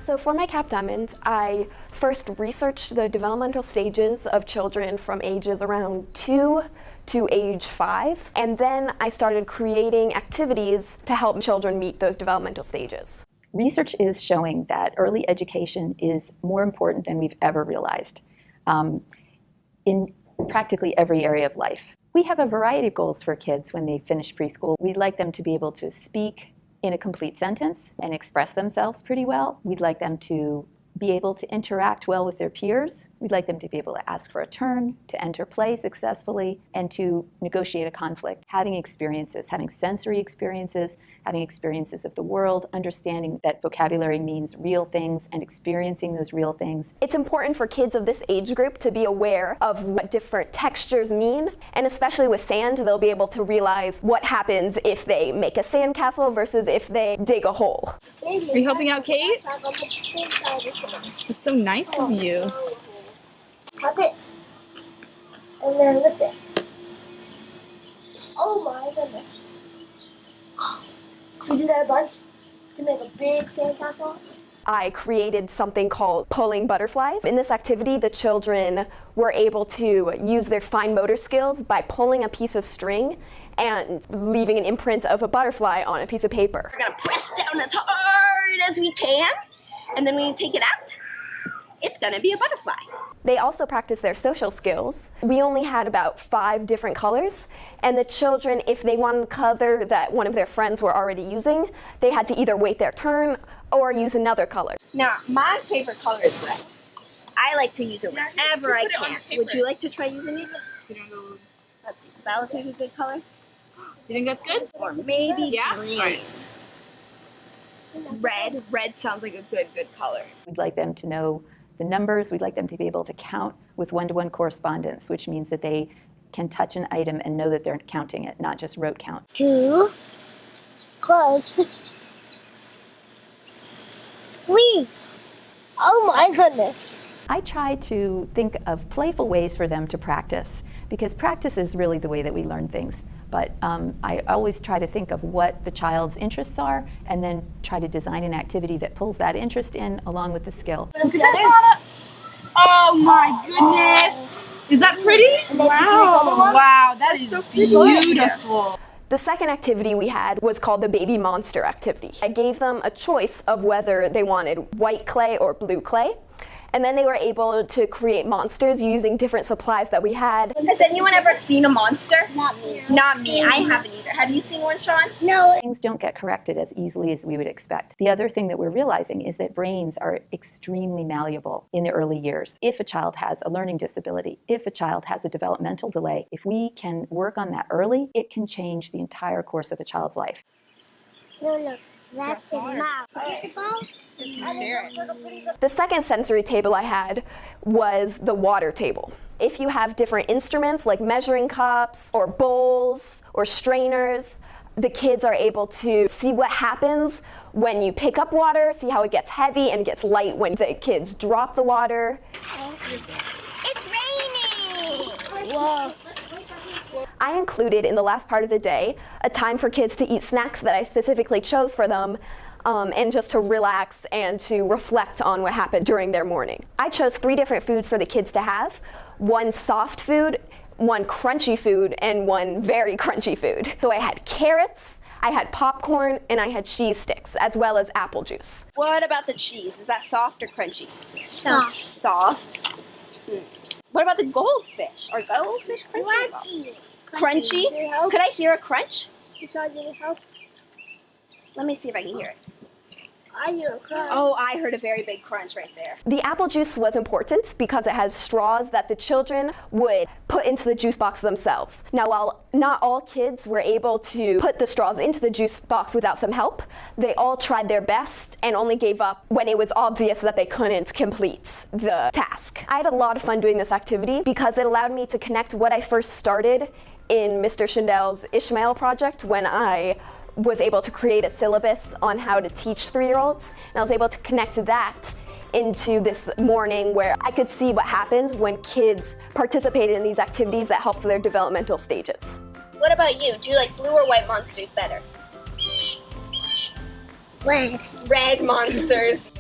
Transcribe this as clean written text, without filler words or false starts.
So for my Cap Diamond, I first researched the developmental stages of children from ages around 2 to age 5, and then I started creating activities to help children meet those developmental stages. Research is showing that early education is more important than we've ever realized in practically every area of life. We have a variety of goals for kids when they finish preschool. We'd like them to be able to speak in a complete sentence and express themselves pretty well. We'd like them to be able to interact well with their peers. We'd like them to be able to ask for a turn, to enter play successfully, and to negotiate a conflict. Having experiences, having sensory experiences, having experiences of the world, understanding that vocabulary means real things and experiencing those real things. It's important for kids of this age group to be aware of what different textures mean, and especially with sand, they'll be able to realize what happens if they make a sandcastle versus if they dig a hole. Are you helping out Kate? It's so nice of you. Cup it and then lift it. Oh my goodness. So you do that a bunch to make a big sandcastle? I created something called pulling butterflies. In this activity, the children were able to use their fine motor skills by pulling a piece of string and leaving an imprint of a butterfly on a piece of paper. We're gonna press down as hard as we can, and then when you take it out, it's gonna be a butterfly. They also practice their social skills. We only had about 5 different colors, and the children, if they wanted a color that one of their friends were already using, they had to either wait their turn or use another color. Now, my favorite color is red. I like to use it whenever I can. Would you like to try using it? Let's see, does that look like a good color? You think that's good? Or maybe green. Right. Red sounds like a good color. We'd like them to know the numbers. We'd like them to be able to count with one-to-one correspondence, which means that they can touch an item and know that they're counting it, not just rote count. 2, close, 3. Oh my goodness. I try to think of playful ways for them to practice, because practice is really the way that we learn things. But I always try to think of what the child's interests are and then try to design an activity that pulls that interest in along with the skill. Oh my goodness! Is that pretty? Wow! Wow, that is beautiful. The second activity we had was called the baby monster activity. I gave them a choice of whether they wanted white clay or blue clay. And then they were able to create monsters using different supplies that we had. Has anyone ever seen a monster? Not me. Not me. I haven't either. Have you seen one, Sean? No. Things don't get corrected as easily as we would expect. The other thing that we're realizing is that brains are extremely malleable in the early years. If a child has a learning disability, if a child has a developmental delay, if we can work on that early, it can change the entire course of a child's life. No, look. That's the mouth. The second sensory table I had was the water table. If you have different instruments like measuring cups or bowls or strainers, the kids are able to see what happens when you pick up water, see how it gets heavy and gets light when the kids drop the water. It's raining! Whoa. I included in the last part of the day a time for kids to eat snacks that I specifically chose for them and just to relax and to reflect on what happened during their morning. I chose 3 different foods for the kids to have: 1 soft food, 1 crunchy food, and 1 very crunchy food. So I had carrots, I had popcorn, and I had cheese sticks, as well as apple juice. What about the cheese? Is that soft or crunchy? Soft. Soft. What about the goldfish? Are goldfish crunchy or soft? Crunchy? Could I hear a crunch? Sean, do you need help? Let me see if I can hear it. I hear a crunch. Oh, I heard a very big crunch right there. The apple juice was important because it has straws that the children would put into the juice box themselves. Now, while not all kids were able to put the straws into the juice box without some help, they all tried their best and only gave up when it was obvious that they couldn't complete the task. I had a lot of fun doing this activity because it allowed me to connect what I first started in Mr. Schindell's Ishmael project when I was able to create a syllabus on how to teach 3-year-olds, and I was able to connect that into this morning where I could see what happened when kids participated in these activities that helped their developmental stages. What about you? Do you like blue or white monsters better? Red. Red monsters.